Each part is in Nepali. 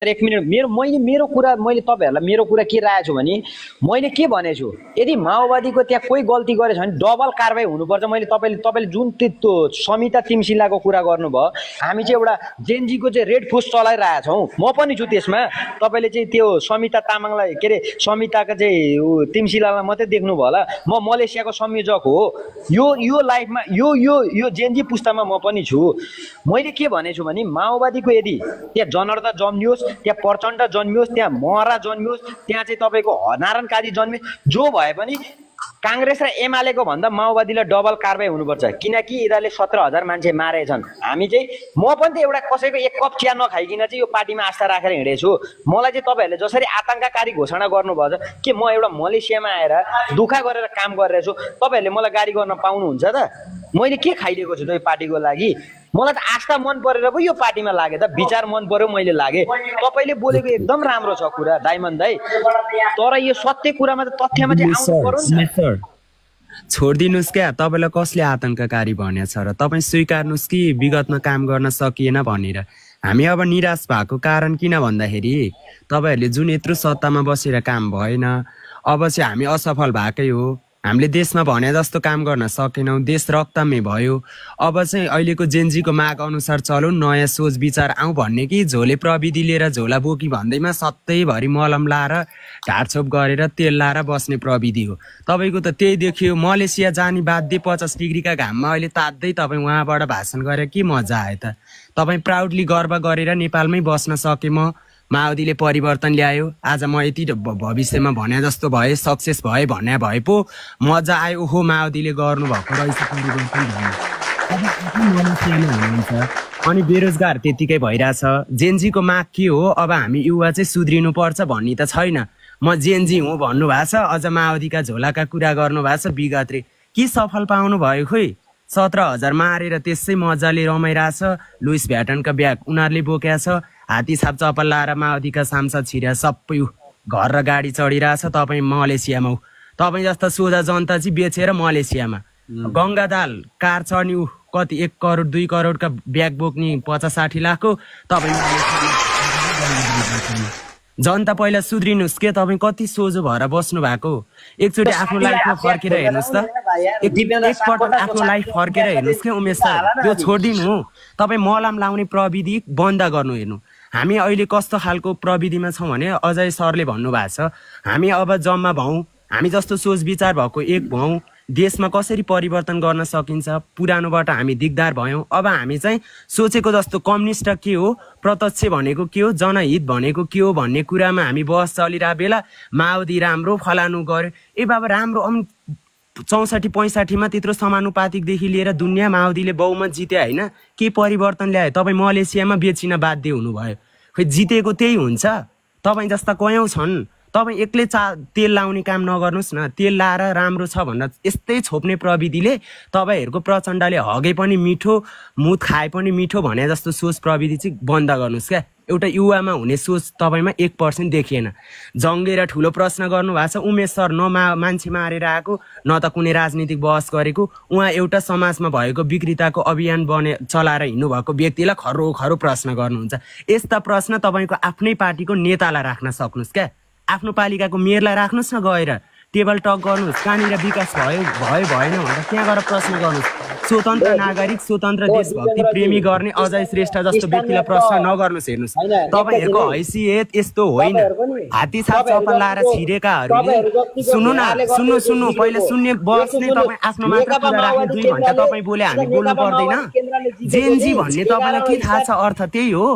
एक मिनट मेरो कुरा मैले तपाईहरुलाई मेरो कुरा के राखेको छु भने मैले के भनेको छु यदि माओवादीको त्यहाँ कोही गल्ती गरेछ भने डबल कारबाही हुनुपर्छ। मैले तपाईले जुन त्यो समिता तिमसिलाको कुरा गर्नुभयो हामी चाहिँ एउटा जेनजीको चाहिँ रेड फुस चलाइरहेका छौं म पनि छु त्यसमा। तपाईले चाहिँ त्यो समिता तामाङलाई के रे समिताको चाहिँ तिमसिलालाई मात्रै देख्नु भयो होला म मलेसियाको संयोजक हो। यो लाइफमा यो जेनजी पुस्तामा म पनि छु। मैले के भनेको छु भने माओवादीको यदि त्यहाँ जनरदा जन्मियोस् त्यहाँ प्रचण्ड जन्मियोस् त्यहाँ महरा जन्मियोस् त्यहाँ चाहिँ तपाईको नारायण काजी जन्मियोस् जो भए पनि कांग्रेस र एमालेको भन्दा माओवादीलाई डबल कारबाही हुनुपर्छ। किनकि यिनीहरूले 17,000 मान्छे मारेछन्। हामी चाहिँ म पनि त एउटा कसैको एक कप चिया नखाइकिन चाहिँ यो पार्टीमा आस्था राखेर हिँडेछु। मलाई चाहिँ तपाईहरुले जसरी आतंककारी घोषणा गर्नुभयो के म एउटा मलेसियामा आएर दुःख गरेर काम गरिरहेछु तपाईहरुले मलाई गाली गर्न पाउनुहुन्छ त? मैले के खाइदिएको छु त यो पार्टीको लागि? मलाई त आस्था मन परेर पो यो पार्टीमा लागे त विचार मन पर्यो मैले लागे। तपाईले बोलेको एकदम राम्रो छ कुरा डायमन्ड दाइ तर यो सत्य कुरामा त तथ्यमा चाहिँ आउनु पर्यो नि त। छोड्दिनुस् क्या तपाईलाई कसले आतंककारी भनेछ र तपाई स्वीकार्नुस् कि विगतमा काम गर्न सकिएन भनेर। हामी अब निराश भएको कारण किन भन्दाखेरि तपाईहरुले जुन यत्रो सत्तामा बसेर काम भएन अब चाहिँ हामी असफल भएकै हो। हामीले देशमा भने जस्तो काम गर्न सकेनौं देश रक्तमै भयो। अब चाहिँ अहिलेको जेनजीको माग अनुसार चलौं नयाँ सोच विचार आउँ भन्ने कि झोले प्रविधि लिएर झोला बोकी भन्दैमा सत्तैभरि मलम लाएर ढाडछोप गरेर तेल लाएर बस्ने प्रविधि हो। तपाईको त त्यही देखियो मलेसिया जानी बाध्य 50 डिग्रीका घाममा अहिले तात्दै तपाई उहाँबाट भाषण गरेर के मजा आयो त? तपाई प्राउडली गर्व गरेर नेपालमै बस्न सके म माओवादीले परिवर्तन ल्यायो आज म यति भविष्यमा भने जस्तो भए सक्सेस भए भन्ने भए पो मजा आयो। ओहो माओवादीले गर्नु भएको रहेछ परिवर्तन हुनुहुन्छ। अनि बेरोजगार त्यतिकै भइराछ। जेनजीको माग के हो अब हामी युवा चाहिँ सुध्रिनु पर्छ भन्ने त छैन। म जेनजी हुँ भन्नु भएको छ अझ माओवादीका झोलाका कुरा गर्नु भएको छ विगतले के सफल पाउनु भयो खोइ? 17,000 मारेर त्यसै मजाले रमाइरहेछ। लुइस भ्याटनका ब्याग उनीहरूले बोकेको छ। हात्ती छाप चप्पल लाएर माओवादीका सांसद छिरा सबै घर र गाडी चढिरहेछ। तपाईँ मलेसियामा तपाईँ जस्ता सोझा जनता चाहिँ बेचेर मलेसियामा गङ्गा दाल कार चढ्ने कति 1 करोड 2 करोडका ब्याग बोक्ने 50-60 लाखको तपाईँ जनता पहिला सुध्रिनुस् के? तपाईँ कति सोझो भएर बस्नु भएको? एकचोटि आफ्नो लाइफमा फर्केर हेर्नुस् त। एकपटक आफ्नो लाइफ फर्केर हेर्नुस् के उमेश सर? त्यो छोड्दिनु। तपाईँ मलम लाउने प्रविधि बन्द गर्नु हेर्नु। हामी अहिले कस्तो खालको प्रविधिमा छौं भने अजय सरले भन्नुभएको छ हामी अब जम्मा भौं हामी जस्तो सोच विचार भएको एक भौं देशमा कसरी परिवर्तन गर्न सकिन्छ। पुरानोबाट हामी दिगदार भयौं। अब हामी चाहिँ सोचेको जस्तो कम्युनिस्ट के हो प्रत्यक्ष भनेको के हो जनहित भनेको के हो भन्ने कुरामा हामी बहस चलिरहेको बेला माओवादी राम्रो फलानु गर्यो ए बाबा राम्रो 64-65 मा त्यत्रो समानुपातिकदेखि लिएर दुनियाँ माओवादीले बहुमत जिते हैन के परिवर्तन ल्यायो? तपाईँ मलेसियामा बेचिन बाध्य हुनुभयो। खै जितेको त्यही हुन्छ। तपाईँ जस्ता कयौं छन्। तपाईँ एक्लै तेल लाउने काम नगर्नुस् न। तेल लाएर राम्रो छ भनेर यस्तै छोप्ने प्रविधिले तपाईहरुको प्रचण्डले हगे पनि मिठो मुत खाए पनि मिठो भने जस्तो सोच प्रविधि चाहिँ बन्द गर्नुस् क्या। एउटा युवामा हुने सोच तपाईमा 1% देखिएन। जङ्गेर ठुलो प्रश्न गर्नु भएको छ उमेश सर न मान्छे मारेर आएको न त कुनै राजनीतिक बहस गरेको। उहाँ एउटा समाजमा भएको विकृताको अभियान चलाएर हिँड्नु भएको व्यक्तिलाई खरो खरो प्रश्न गर्नुहुन्छ। यस्ता प्रश्न तपाईको आफ्नै पार्टीको नेतालाई राख्न सक्नुस् क्या। आफ्नो पालिकाको मेयरलाई राख्नुस् न गएर टेबल टक गर्नुस् कहाँनिर विकास भयो भएन भनेर त्यहाँ गएर प्रश्न गर्नुस्। स्वतन्त्र नागरिक स्वतन्त्र देशभक्ति प्रेमी गर्ने अजय श्रेष्ठ जस्तो व्यक्तिलाई प्रश्न नगर्नुस्। हेर्नुस् तपाईहरुको हैसियत यस्तो होइन। हात्ती छाप चप्पल लाएर छिरेकाहरूले सुन्नु पहिला सुन्ने बस्ने तपाईँ आफ्नो मात्र कुरा राख्ने 2 घण्टा तपाईँ बोले हामी बोल्नु पर्दैन। जेनजी भन्ने तपाईलाई के थाहा छ अर्थ त्यही हो।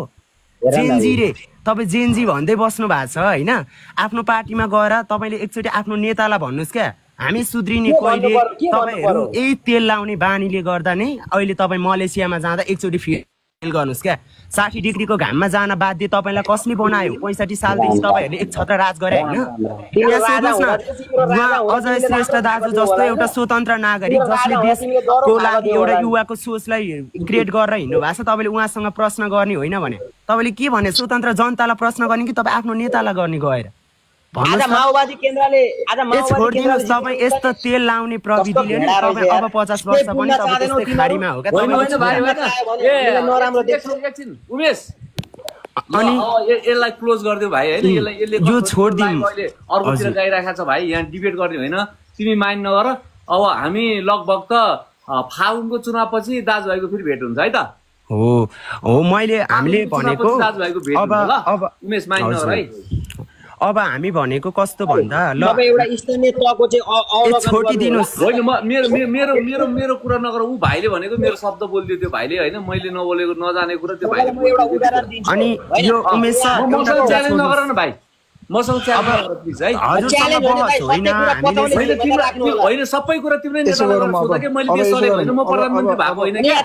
जेनजी रे तपाईँ जेनजी भन्दै बस्नु भएको छ हैन। आफ्नो पार्टीमा गएर तपाईले एकचोटि आफ्नो नेतालाई भन्नुस् क्या हामी सुध्रिने कहिले। तपाईहरु यही तेल लाउने बानीले गर्दा नै अहिले तपाईँ मलेसियामा जाँदा एकचोटि फिल गर्नुस् क्या। 60 डिग्रीको घाममा जान बाध्य तपाईलाई कसले बनायो? 65 सालदेखि तपाईहरुले एक छत्र राज गरे हैन। यहाँ सोध्नुस् न अजय श्रेष्ठ दाजु जस्तो एउटा स्वतन्त्र नागरिक जसले देशको लागि एउटा युवाको सोचलाई क्रिएट गरेर हिँड्नु भएको छ तपाईले उहाँसँग प्रश्न गर्ने होइन भने तपाईले के भने स्वतन्त्र जनतालाई प्रश्न गर्ने कि तपाईँ आफ्नो नेतालाई गर्ने गएर आज माओवादी केन्द्रले आज छोड्दिनुस्। तपाईँ यस्तो तेल लाउने प्रविधिले नि तपाईँ अब 50 वर्ष पनि तपाईँ त्यस्तै खाडीमा हो क्या। नराम्रो देख्छ एकछिन उमेश अनि यसलाई क्लोज गरिदियो भाइ होइन यसले यो छोडिदिउँ अहिले अर्कोतिर गइरहेको छ भाइ यहाँ डिबेट गर्ने होइन तिमी माइन्ड नगर अब हामी लगभग त फागुनको चुनावपछि दाजुभाइको फेरि भेट हुन्छ है त हो मैले हामीले भनेको दाजुभाइको भेट हुन्छ ल उमेश माइन्ड नगर है अब हामी भनेको कस्तो भन्दा ल एउटा स्थानीय तहको चाहिँ छोडिदिनुहोस् होइन मेरो मेरो मेरो मेरो कुरा नगर ऊ भाइले भनेको मेरो शब्द बोलिदियो त्यो भाइले होइन मैले नबोलेको नजाने कुरा त्यो भाइले अनि यो उमेश सर मसँग च्यालेन्ज नगर न भाइ मसँग च्यालेन्ज नगर प्लिज है होइन सबै कुरा तिमीले सोध्दा कि मैले देश चलेको होइन म प्रधानमन्त्री भएको होइन क्या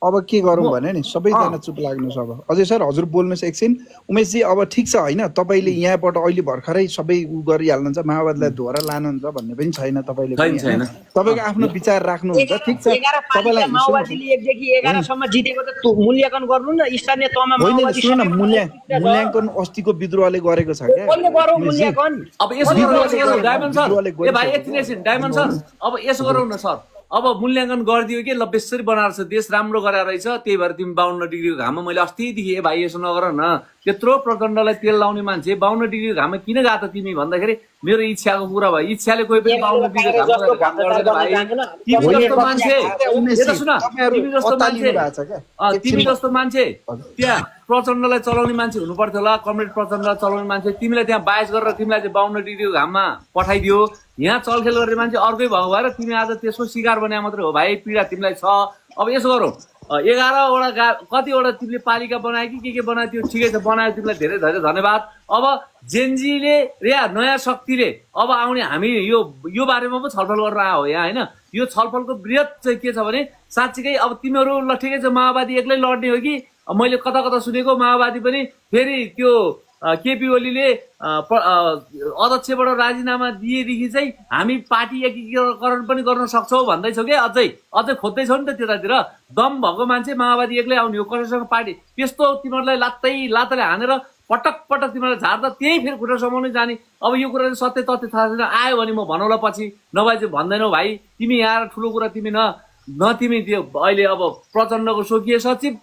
अब के गरौँ भने नि सबैजना चुप लाग्नुहोस् अब अझै सर हजुर बोल्नुहोस् एकछिन उमेशजी अब ठिक छ होइन तपाईँले यहाँबाट अहिले भर्खरै सबै उ गरिहाल्नुहुन्छ माओवादीलाई धोरा लानुहुन्छ भन्ने पनि छैन तपाईँले तपाईँको आफ्नो विचार राख्नुहुन्छ ठिक छ तपाईँलाई मूल्याङ्कन अस्तिको विद्रोहले गरेको छ क्या अब यसो गरौँ डायमन्ड सर ए भाइ एकछिन डायमन्ड सर अब यसो गरौँ न सर अब मूल्याङ्कन गरिदियो कि ल बेसरी बनाएर छ देश राम्रो गरेर रहेछ त्यही भएर तिमी 52 डिग्रीको घाममा मैले अस्तिदेखि ए भाइ यसो नगर न त्यत्रो प्रचण्डलाई तेल लाउने मान्छे 52 डिग्रीको घाममा किन गएको त तिमी भन्दाखेरि मेरो इच्छाको कुरा भयो इच्छाले कोही पनि 52 डिग्रीको घाम गर्दैन भाइ तिमी जस्तो मान्छे यता सुन तिमी जस्तो मान्छे त्यहाँ प्रचण्डलाई चलाउने मान्छे हुनु पर्थ्यो होला कमरेड प्रचण्डलाई चलाउने मान्छे तिमीलाई त्यहाँ बायस गरेर तिमीलाई चाहिँ 52 डिग्रीको घाममा पठाइदियो यहाँ चलखेल गर्ने मान्छे अर्कै भएको भएर तिमी आज त्यसको शिकार बने मात्रै हो भाइ पीडा तिमीलाई छ अब यसो गरौँ 11वटा कतिवटा तिमीले पालिका बनायो कि के बनायो त्यो ठिकै छ बनायो तिमीलाई धेरै धेरै धन्यवाद अब जेनजीले या नयाँ शक्तिले अब आउने हामी यो बारेमा पो छलफल गरेर आयो यहाँ होइन यो छलफलको बृहत चाहिँ के छ भने साँच्चीकै अब तिमीहरू ल ठिकै छ माओवादी एक्लै लड्ने हो कि मैले कता कता सुनेको माओवादी पनि फेरि त्यो केपी ओलीले अध्यक्षबाट राजीनामा दिएदेखि चाहिँ हामी पार्टी एकीकरण पनि गर्न सक्छौँ भन्दैछौ क्या अझै खोज्दैछौ नि त त्यतातिर दम भएको मान्छे माओवादी एक्लै आउने हो कसैसँग पार्टी त्यस्तो तिमीहरूलाई लातले हानेर पटक पटक तिमीलाई झार्दा त्यही फेरि खुट्टा समाउनै जाने अब यो कुरा सत्य तथ्य थाहा छैन आयो भने म भनौँला पछि नभए चाहिँ भन्दैनौ भाइ तिमी यहाँ ठुलो कुरा तिमी न तिमी त्यो अहिले अब प्रचण्डको स्वकीय सचिव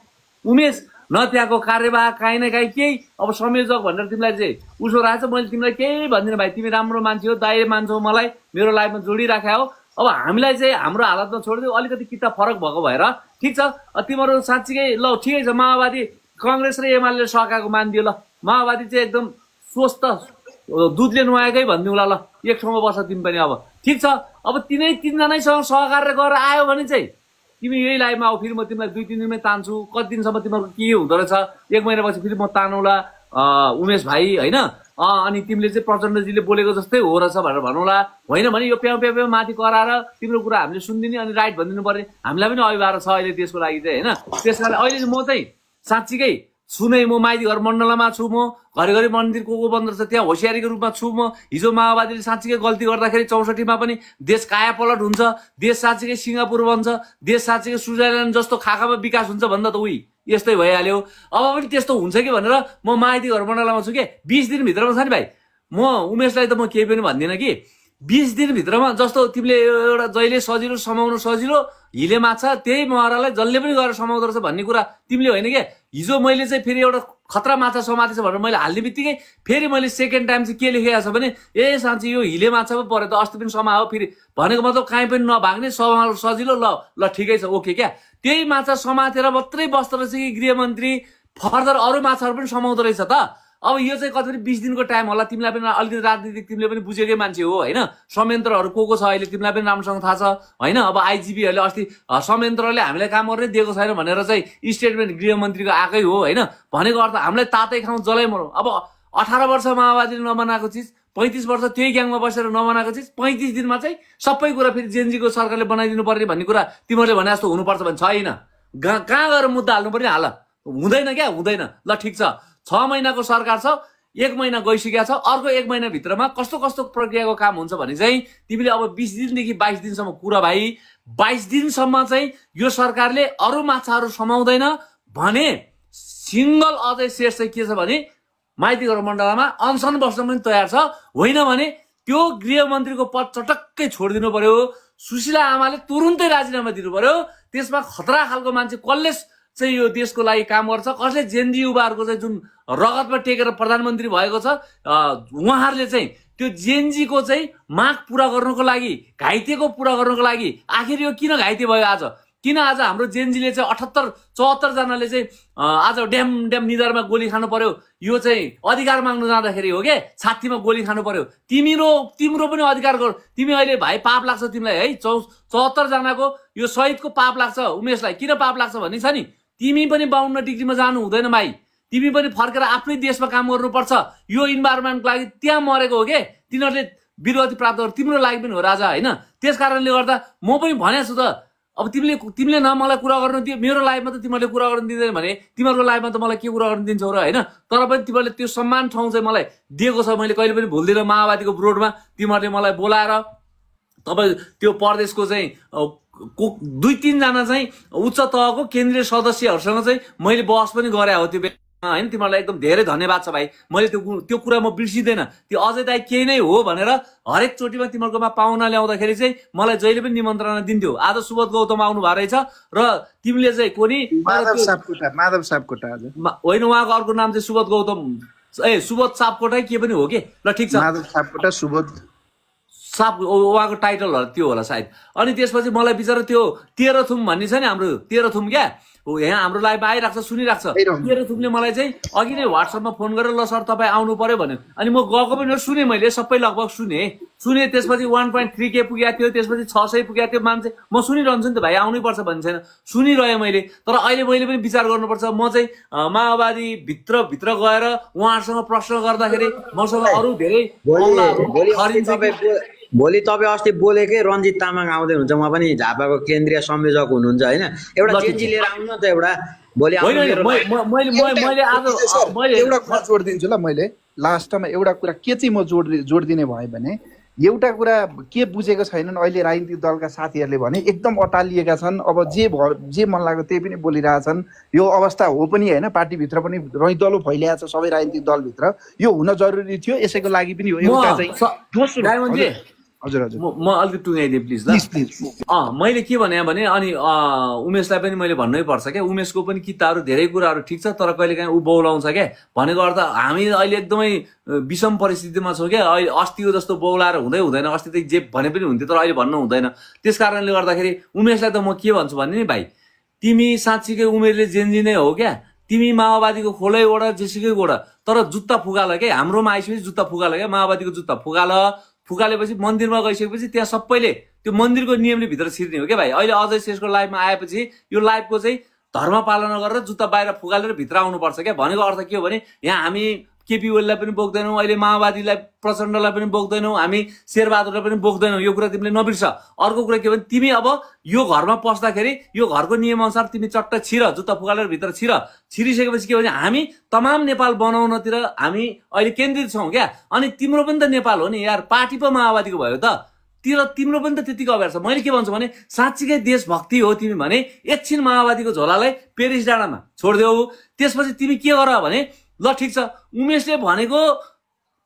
उमेश न त्यहाँको कार्यवाहक काहीँ न काहीँ केही अब संयोजक भनेर तिमीलाई चाहिँ उसो रहेछ मैले तिमीलाई केही भन्दिनँ भाइ तिमी राम्रो मान्छे हो दाइ मान्छौ मलाई मेरो लाइफमा जोडिराख्या हो अब हामीलाई चाहिँ हाम्रो हालतमा छोडिदियो अलिकति किता फरक भएको भएर ठिक छ तिमीहरू साँच्चीकै ल ठिकै छ माओवादी कङ्ग्रेस र एमाले सकाएको मानिदियो ल माओवादी चाहिँ एकदम स्वस्थ दुधले नुहाएकै भनिदिउँला ल एक ठाउँमा बस्छ तिमी पनि अब ठिक छ अब तिनजनैसँग सहकार गरेर आयो भने चाहिँ तिमी यही लाइफमा आऊ फेरि म तिमीलाई 2-3 दिनमै तान्छु कति दिनसम्म तिमीहरूको के हुँदो रहेछ 1 महिनापछि फेरि म तानौला उमेश भाइ होइन अनि तिमीले चाहिँ प्रचण्डजीले बोलेको जस्तै हो रहेछ भनेर भनौँला होइन भने यो प्याउ प्याउ माथि कराएर तिम्रो कुरा हामीले सुनिदिने अनि राइट भनिदिनु पर्ने हामीलाई पनि अभिभावक छ अहिले त्यसको लागि चाहिँ होइन त्यस कारण अहिले म चाहिँ साँच्चीकै सुनै म माइती घर मण्डलमा छु म घरिघरि मन्दिर को बन्द रहेछ त्यहाँ होसियारीको रूपमा छु म हिजो माओवादीले साँच्चीकै गल्ती गर्दाखेरि 64मा पनि देश कायापलट हुन्छ देश साँच्चीकै सिङ्गापुर बन्छ देश साँच्चीकै स्विजरल्यान्ड जस्तो खाकामा विकास हुन्छ भन्दा त उही यस्तै भइहाल्यो अब पनि त्यस्तो हुन्छ कि भनेर म माइती घर मण्डलमा छु के 20 दिनभित्रमा छ नि भाइ म उमेशलाई त म केही पनि भन्दिनँ कि 20 दिनभित्रमा जस्तो तिमीले एउटा जहिले सजिलो समाउनु सजिलो हिले माछा त्यही महरालाई जसले पनि गरेर समाउँदो रहेछ भन्ने कुरा तिमीले होइन क्या हिजो मैले चाहिँ फेरि एउटा खतरा माछा समातेछ भनेर मैले हाल्ने बित्तिकै फेरि मैले सेकेन्ड टाइम चाहिँ के लेखेको छ भने ए साँच्ची यो हिले माछा पो पऱ्यो त अस्ति पनि समायो फेरि भनेको मतलब काहीँ पनि नभाग्ने समाउनु सजिलो ल ठिकै छ ओके क्या त्यही माछा समातेर मात्रै बस्दो रहेछ कि गृहमन्त्री फर्दर अरू माछाहरू पनि समाउँदो रहेछ त अब यो चाहिँ कति पनि 20 दिनको टाइम होला तिमीलाई पनि अलिकति राजनीतिक तिमीले पनि बुझेकै मान्छे हो होइन संयन्त्रहरू को छ अहिले तिमीलाई पनि राम्रोसँग थाहा छ होइन अब आइजिपीहरूले अस्ति संयन्त्रले हामीलाई काम गर्नै दिएको छैन भनेर चाहिँ स्टेटमेन्ट गृहमन्त्रीको आएकै हो होइन भनेको अर्थ हामीलाई तातै खाउँ जलै मरौँ अब 18 वर्ष माओवादीले नबनाएको चिज 35 वर्ष त्यही ग्याङमा बसेर नबनाएको चिज 35 दिनमा चाहिँ सबै कुरा फेरि जेएनजीको सरकारले बनाइदिनु पर्ने भन्ने कुरा तिमीहरूले भने जस्तो हुनुपर्छ भने छैन कहाँ गएर मुद्दा हाल्नु पर्ने हाल हुँदैन क्या हुँदैन ल ठिक छ 6 महिनाको सरकार छ 1 महिना गइसकेको छ अर्को 1 महिनाभित्रमा कस्तो कस्तो प्रक्रियाको काम हुन्छ भने चाहिँ तिमीले अब 20 दिनदेखि 22 दिनसम्म कुरा भाइ 22 दिनसम्म चाहिँ यो सरकारले अरू माछाहरू समाउँदैन भने सिंगल अझै शेष चाहिँ के छ भने माइती घर मण्डलमा अनसन बस्न पनि तयार छ होइन भने त्यो गृहमन्त्रीको पद चटक्कै छोडिदिनु पर्यो सुशीला आमाले तुरुन्तै राजीनामा दिनु पर्यो त्यसमा खतरा खालको मान्छे कसले चाहिँ यो देशको लागि काम गर्छ, कसले जेनजी युवाहरूको चाहिँ जुन रगतमा टेकेर प्रधानमन्त्री भएको छ, उहाँहरूले चाहिँ त्यो जेनजीको चाहिँ माग पुरा गर्नको लागि, घाइतेको पुरा गर्नको लागि आखिर यो किन घाइते भयो आज? किन आज हाम्रो जेनजीले चाहिँ 78-74 जनाले चाहिँ आज ड्याम निधारमा गोली खानु पर्यो? यो चाहिँ अधिकार माग्नु जाँदाखेरि हो के, छातीमा गोली खानु पर्यो। तिम्रो पनि अधिकार गर। तिमी अहिले भाइ पाप लाग्छ तिमीलाई है, 74 जनाको यो शहीदको पाप लाग्छ उमेशलाई। किन पाप लाग्छ भन्ने छ नि, तिमी पनि 52 डिग्रीमा जानु हुँदैन भाइ, तिमी पनि फर्केर आफ्नै देशमा काम गर्नुपर्छ। यो इन्भाइरोमेन्टको लागि त्यहाँ मरेको हो के, तिनीहरूले वीरगति प्राप्त गर्नु तिम्रो लागि पनि हो राजा होइन। त्यस कारणले गर्दा म पनि भनेको छु त, अब तिमीले न मलाई कुरा गर्नु दियो, मेरो लाइफमा त तिमीहरूले कुरा गर्नु दिँदैन भने तिमीहरूको लाइफमा त मलाई के कुरा गर्नु दिन्छौ र होइन। तर पनि तिमीहरूले त्यो सम्मान ठाउँ चाहिँ मलाई दिएको छ, मैले कहिले पनि भुल्दिनँ। माओवादीको ब्रोडमा तिमीहरूले मलाई बोलाएर तपाईँ त्यो प्रदेशको चाहिँ 2-3 जना चाहिँ उच्च तहको केन्द्रीय सदस्यहरूसँग चाहिँ मैले बहस पनि गरे हो त्यो होइन। तिमीहरूलाई एकदम धेरै धन्यवाद छ भाइ। मैले त्यो कुरा म बिर्सिँदैन। त्यो अझै दाइ केही नै हो भनेर हरेक चोटिमा तिमीहरूकोमा पाहुना ल्याउँदाखेरि चाहिँ मलाई जहिले पनि निमन्त्रणा दिन्थ्यो। आज सुबोध गौतम आउनु भएको रहेछ र तिमीले चाहिँ कोनी माधव सापकोटा होइन, उहाँको अर्को नाम चाहिँ सुबोध गौतम, सुबोध सापकोटा के पनि हो कि। ल ठिक छ, माधव सापकोटा सुबोध साप उहाँको टाइटलहरू त्यो होला सायद। अनि त्यसपछि मलाई बिचरा त्यो तेह्रथुम भन्ने छ नि हाम्रो तेह्रथुम क्या, यहाँ हाम्रो लाइभमा आइरहेको छ, सुनिरहेको छ। तेह्रथुमले मलाई चाहिँ अघि नै व्हाट्सएपमा फोन गरेर ल सर तपाईँ आउनु पर्यो भन्यो। अनि म गएको पनि सुने, मैले सबै लगभग सुने। त्यसपछि 1.3K पुगेको थियो, त्यसपछि 600 पुगेको थियो मान्छे। म सुनिरहन्छु नि त भाइ, आउनै पर्छ भन्ने छैन, सुनिरहेँ मैले। तर अहिले मैले पनि विचार गर्नुपर्छ। म चाहिँ माओवादी भित्र गएर उहाँहरूसँग प्रश्न गर्दाखेरि मसँग अरू धेरै भोलि तपाईँ अस्ति बोलेकै रञ्जित तामाङ आउँदै हुन्छ, उहाँ पनि झापाको केन्द्रीय संयोजक हुनुहुन्छ होइन। एउटा जेन्जी लिएर आउनु न त एउटा भोलि। एउटा जोड दिन्छु ल मैले लास्टमा। एउटा कुरा के चाहिँ म जोड दिने भयो भने, एउटा कुरा के बुझेको छैनन् अहिले राजनीतिक दलका साथीहरूले भने एकदम अटालिएका छन्। अब जे मन लाग्यो त्यही पनि बोलिरहेछन्। यो अवस्था हो पनि होइन, पार्टीभित्र पनि रैतलो फैलिएको छ सबै राजनीतिक दलभित्र। यो हुन जरुरी थियो, यसैको लागि पनि हो। एउटा चाहिँ हजुर म अलिकति टुङ्गाइदिएँ प्लिज ल। मैले के भने अनि उमेशलाई पनि मैले भन्नै पर्छ क्या। उमेशको पनि किताहरू धेरै कुराहरू ठिक छ, तर कहिले काहीँ ऊ बौलाउँछ क्या। भनेको अर्थ हामी अहिले एकदमै विषम परिस्थितिमा छौँ क्या। अहिले अस्तिको जस्तो बौलाएर हुँदैन। अस्ति त जे भने पनि हुन्थ्यो, तर अहिले भन्नु हुँदैन। त्यस कारणले गर्दाखेरि उमेशलाई त म के भन्छु भने नि भाइ, तिमी साँच्चीकै उमेरले जेन्जी नै हो क्या। तिमी माओवादीको खोलै ओढ जेसुकै ओढ, तर जुत्ता फुकाल क्या। हाम्रोमा आइसकेपछि जुत्ता फुकाल क्या। माओवादीको जुत्ता फुकालेपछि मन्दिरमा गइसकेपछि त्यहाँ सबैले त्यो मन्दिरको नियमले भित्र छिर्ने हो क्या भाइ। अहिले अझै शेषको लाइभमा आएपछि यो लाइभको चाहिँ धर्म पालना गरेर जुत्ता बाहिर फुकालेर भित्र आउनुपर्छ क्या। भनेको अर्थ के हो भने यहाँ हामी केपी ओलीलाई पनि बोक्दैनौँ, अहिले माओवादीलाई प्रचण्डलाई पनि बोक्दैनौँ, हामी शेरबहादुरलाई पनि बोक्दैनौँ। यो कुरा तिमीले नबिर्स। अर्को कुरा के भने, तिमी अब यो घरमा पस्दाखेरि यो घरको नियमअनुसार तिमी चट्ट छिर, जुत्ता फुकालेर भित्र छिरिसकेपछि के भने हामी तमाम नेपाल बनाउनतिर हामी अहिले केन्द्रित छौँ क्या। अनि तिम्रो पनि त नेपाल हो नि यार, पार्टी पो माओवादीको भयो त, तिम्रो पनि त त्यतिको अभ्यास छ। मैले के भन्छु भने साँच्चीकै देशभक्ति हो तिमी भने एकछिन माओवादीको झोलालाई पेरिस डाँडामा छोडिदेऊ। त्यसपछि तिमी के गर भने, ल ठिक छ उमेशले भनेको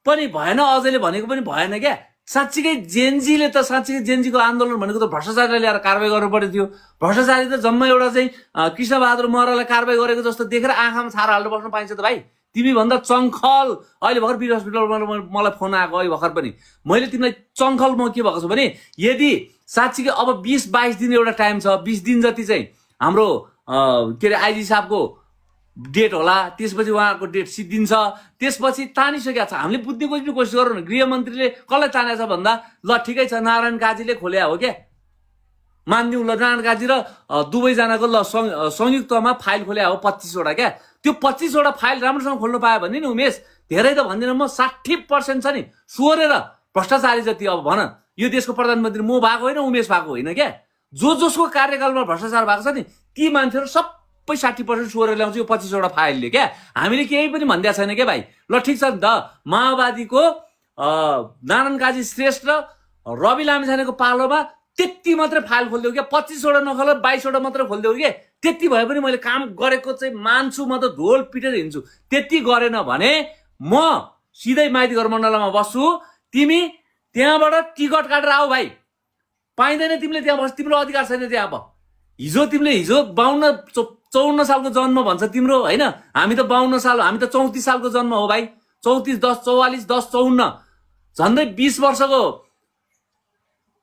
पनि भएन, अजयले भनेको पनि भएन क्या। साँच्चीकै जेन्जीको आन्दोलन भनेको त भ्रष्टाचारलाई ल्याएर कारवाही गर्नु पर्ने थियो। भ्रष्टाचारी त जम्मा एउटा चाहिँ कृष्णबहादुर महरालाई कारवाही गरेको जस्तो देखेर आँखामा छारा हाल्नु बस्नु पाइन्छ त भाइ। तिमी भन्दा चङ्खल अहिले भर्खर वीर हस्पिटलमा मलाई फोन आएको, अहिले भर्खर पनि मैले तिमीलाई चङ्खल म के भएको छु भने, यदि साँच्चीकै अब 20-22 दिन एउटा टाइम छ, 20 दिन जति चाहिँ हाम्रो के अरे आइजी साहबको डेट होला, त्यसपछि उहाँको डेट सिद्धिन्छ। त्यसपछि तानिसकेका छ, हामीले बुझ्ने कोसिस गरौँ न। गृहमन्त्रीले कसलाई तानेको छ भन्दा, ल ठिकै छ नारायण काजीले खोल्या हो क्या, मानिदिउँ ल। नारायण काजी र दुवैजनाको ल संयुक्तमा फाइल खोल्या हो 25वटा क्या। त्यो 25वटा फाइल राम्रोसँग खोल्नु पायो भने नि उमेश, धेरै त भन्दिनँ म, 60% छ नि सोरेर भ्रष्टाचारी जति। अब भन, यो देशको प्रधानमन्त्री म भएको होइन, उमेश भएको होइन क्या। जसको कार्यकालमा भ्रष्टाचार भएको छ नि ती मान्छेहरू सबै 60% सोरेर ल्याउँछ यो 25वटा फाइलले क्या। हामीले केही पनि भनिदिएको छैन क्या भाइ। ल ठिक छ नि त, माओवादीको नारायण काजी श्रेष्ठ र रवि लामिछानेको पालोमा त्यति मात्रै फाइल खोलिदेऊ क्या। 25वटा नखोल 22वटा मात्रै खोलिदेऊ क्या। त्यति भए पनि मैले काम गरेको चाहिँ मान्छु, म त ढोल पिटेर हिँड्छु। त्यति गरेन भने म सिधै माइती घर मण्डलमा बस्छु, तिमी त्यहाँबाट टिकट काटेर आऊ भाइ। पाइँदैन तिमीले त्यहाँ बस्, तिम्रो अधिकार छैन त्यहाँ। अब हिजो 52 54 सालको जन्म भन्छ तिम्रो होइन, हामी त 52 साल, हामी त 34 सालको जन्म हो भाइ। 34 10 44 10 54 झन्डै 20 वर्षको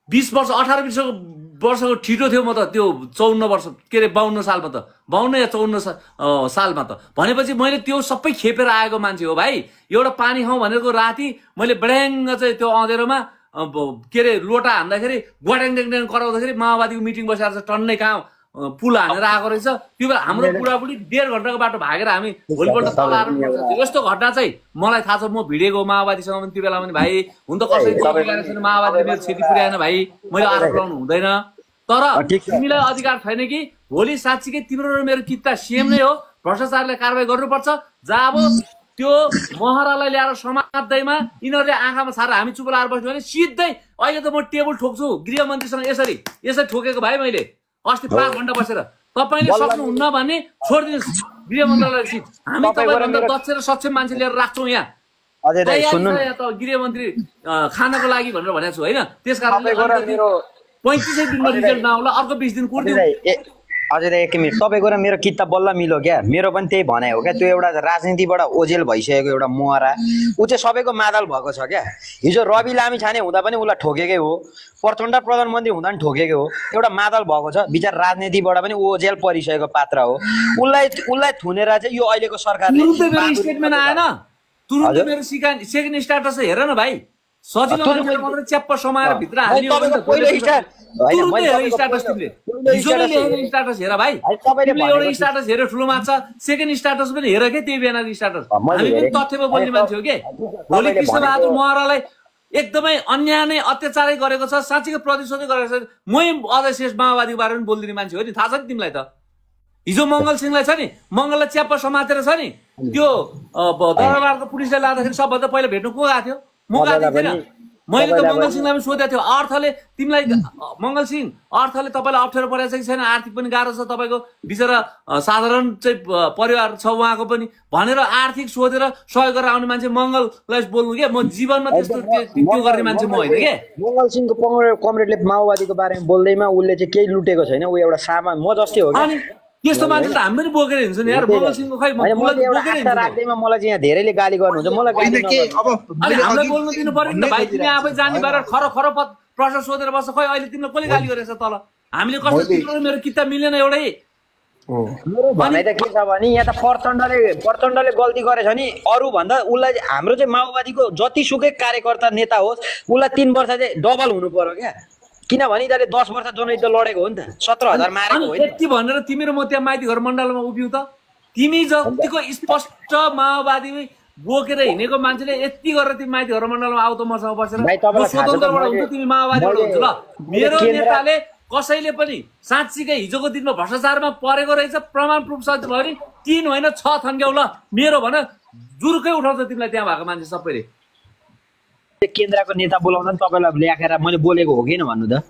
18-20 वर्षको ठिटो थियो म त त्यो 54 वर्ष के अरे 52 सालमा त 52 या 54 सालमा त भनेपछि मैले त्यो सबै खेपेर आएको मान्छे हो भाइ। एउटा पानी खाउँ भनेको राति मैले बड्याङ्ग चाहिँ त्यो अँधेरोमा के अरे लोटा हान्दाखेरि ग्वाड्याङ ड्याङ कराउँदाखेरि माओवादीको मिटिङ बसेर चाहिँ टन्नै कहाँ पुल हानेर आएको रहेछ। त्यो बेला हाम्रो बुढाबुढी 1.5 घन्टाको बाटो भागेर हामी भोलिपल्ट तल आएर यस्तो घटना चाहिँ मलाई थाहा छ। म भिडेको माओवादीसँग पनि त्यो बेला पनि भाइ हुन त कसरी छैन, माओवादीले मेरो क्षति पुर्याएन भाइ, मैले आरोप लगाउनु हुँदैन। तर तिमीलाई अधिकार छैन कि भोलि साँच्चीकै तिम्रो र मेरो किता सेम नै हो, भ्रष्टाचारलाई कारबाही गर्नुपर्छ। जब त्यो महरालाई ल्याएर समात्दैमा यिनीहरूले आँखामा छारेर हामी चुप लाएर बस्यो भने सिधै अहिले त म टेबल ठोक्छु गृहमन्त्रीसँग यसरी ठोकेको भाइ मैले अस्ति 5 घन्टा बसेर। तपाईँले सक्नुहुन्न भने छोडिदिनुहोस् गृह मन्त्रालय सिट, हामी तपाईँभन्दा दक्ष र सक्षम मान्छे लिएर राख्छौँ यहाँ। गृहमन्त्री खानको लागि भनेर भनेको छु होइन, त्यस कारणले 35 दिनमा रिजल्ट नआउला, अर्को 20 दिन कुर्दिउँ। अझै 1 मिनट, तपाईँको र मेरो किता बल्ल मिलो क्या। मेरो पनि त्यही भनाइ हो क्या, त्यो एउटा राजनीतिबाट ओजेल भइसकेको एउटा मोहरा, ऊ चाहिँ सबैको मादल भएको छ क्या। हिजो रवि लामी छाने हुँदा पनि उसलाई ठोकेकै हो, प्रचण्ड प्रधानमन्त्री हुँदा पनि ठोकेकै हो, एउटा मादल भएको छ। विचार राजनीतिबाट पनि ओजेल परिसकेको पात्र हो। उसलाई थुनेर चाहिँ यो अहिलेको सरकारले स्टेटमेन्ट आएन, तुरुन्तै मेरो सेकेन्ड स्ट्याटस हेर न भाइ, सजिलो मात्र च्याप्प समाएर भित्र हाल्ने हो भने स्ट्याटस हेर भाइ। तिमीले एउटा स्ट्याटस हेरेर ठुलो मान्छ, सेकेन्ड स्ट्याटस पनि हेर के, त्यही बेनाको स्ट्याटस। हामी पनि तथ्यमा बोल्ने मान्छे हो के। भोलि कृष्णबहादुर महरालाई एकदमै अन्याय नै अत्याचारै गरेको छ, साँच्चीको प्रतिशोधै गरेको छ। मै अझै शेष माओवादीको बारेमा बोलिदिने मान्छे हो नि, थाहा छ नि तिमीलाई त। हिजो मङ्गल सिंहलाई छ नि, मङ्गललाई च्याप्प समातेर छ नि त्यो दरबारको पुलिसले लाँदाखेरि सबभन्दा पहिला भेट्नु को गएको थियो? म गएको थिएन। मैले त मङ्गल सिंहलाई पनि सोधेको थियो, अर्थले तिमीलाई मङ्गल सिंह अर्थले तपाईँलाई अप्ठ्यारो परेको छ कि छैन, आर्थिक पनि गाह्रो छ, तपाईँको बिचरा साधारण चाहिँ परिवार छ उहाँको पनि भनेर आर्थिक सोधेर सहयोग गरेर आउने मान्छे मङ्गललाई बोल्नु के। म जीवनमा त्यस्तो त्यो गर्ने मान्छे म होइन के। मङ्गल सिंहको कमरेडले माओवादीको बारेमा बोल्दैमा उसले चाहिँ केही लुटेको छैन, ऊ एउटा सामान म जस्तै हो कि। त्यस्तो मान्छे त हामी पनि बोकेर हिँड्छ नि यार। मङ्गल सिंहको खै राख्दैमा मलाई चाहिँ यहाँ धेरैले गाली गर्नुहुन्छ, मलाई हामीलाई बोल्नु दिनु पर्यो नि त भाइ। तिमी आफै जाने बार खर प्रश्न सोधेर बस्छ, खै अहिले तिमीलाई कसले गाली गरेछ तल? हामीले कस्तो मेरो किताब मिलेन एउटै। मेरो भनाइ त के छ भने यहाँ त प्रचण्डले गल्ती गरेछ नि, अरू भन्दा उसलाई हाम्रो चाहिँ माओवादीको जतिसुकै कार्यकर्ता नेता होस् उसलाई 3 वर्ष चाहिँ डबल हुनु पर्यो क्या। किनभने यिनीहरूले 10 वर्ष जनयुद्ध लडेको हो नि त, 17,000 मारेको होइन। यति भनेर तिमी र म त्यहाँ माइती घर मण्डलमा उभियौ त? तिमी जतिको स्पष्ट माओवादी बोकेर हिँडेको मान्छेले यति गरेर तिमी माइती घर मण्डलमा आउ त मसँग बसेर स्वतन्त्रबाट हुन्छ, तिमी माओवादीबाट हुन्छ। ल मेरो नेताले कसैले पनि साँच्चीकै हिजोको दिनमा भ्रष्टाचारमा परेको रहेछ प्रमाण प्रुफ सहित भयो नि 3 होइन 6 थन्क्याउ। ल मेरो भन जुरुकै उठाउँछ तिमीलाई त्यहाँ भएको मान्छे सबैले। केन्द्रको नेता बोलाउँदा नि तपाईँलाई ल्याखेर मैले बोलेको हो किन भन्नु त?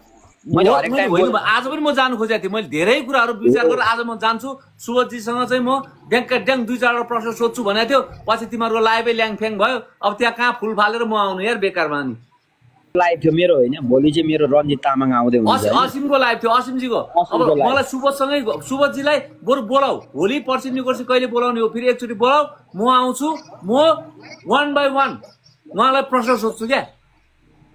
मैले हरेक टाइम आज पनि म जानु खोजेको थिएँ, मैले धेरै कुराहरू विचार गरेर आज म जान्छु। सुबोधजीसँग चाहिँ म ड्याङ 2-4 प्रश्न सोध्छु भनेको थियो, पछि तिमीहरूको लाइभै ल्याङफ्याङ भयो। अब त्यहाँ कहाँ फुल फालेर म आउनु यार बेकारमा। नि लाइभ थियो मेरो होइन, भोलि चाहिँ मेरो रञ्जित तामाङ आउँदै हुन्छ। असिमको लाइभ थियो, असिमजीको। अब मलाई सुबोधजीलाई बरु बोलाऊ, भोलि पर्सि निकोर्सि कहिले बोलाउने हो, फेरि एकचोटि बोलाऊ, म आउँछु। म 1 by 1 उहाँलाई प्रश्न सोध्छु क्या।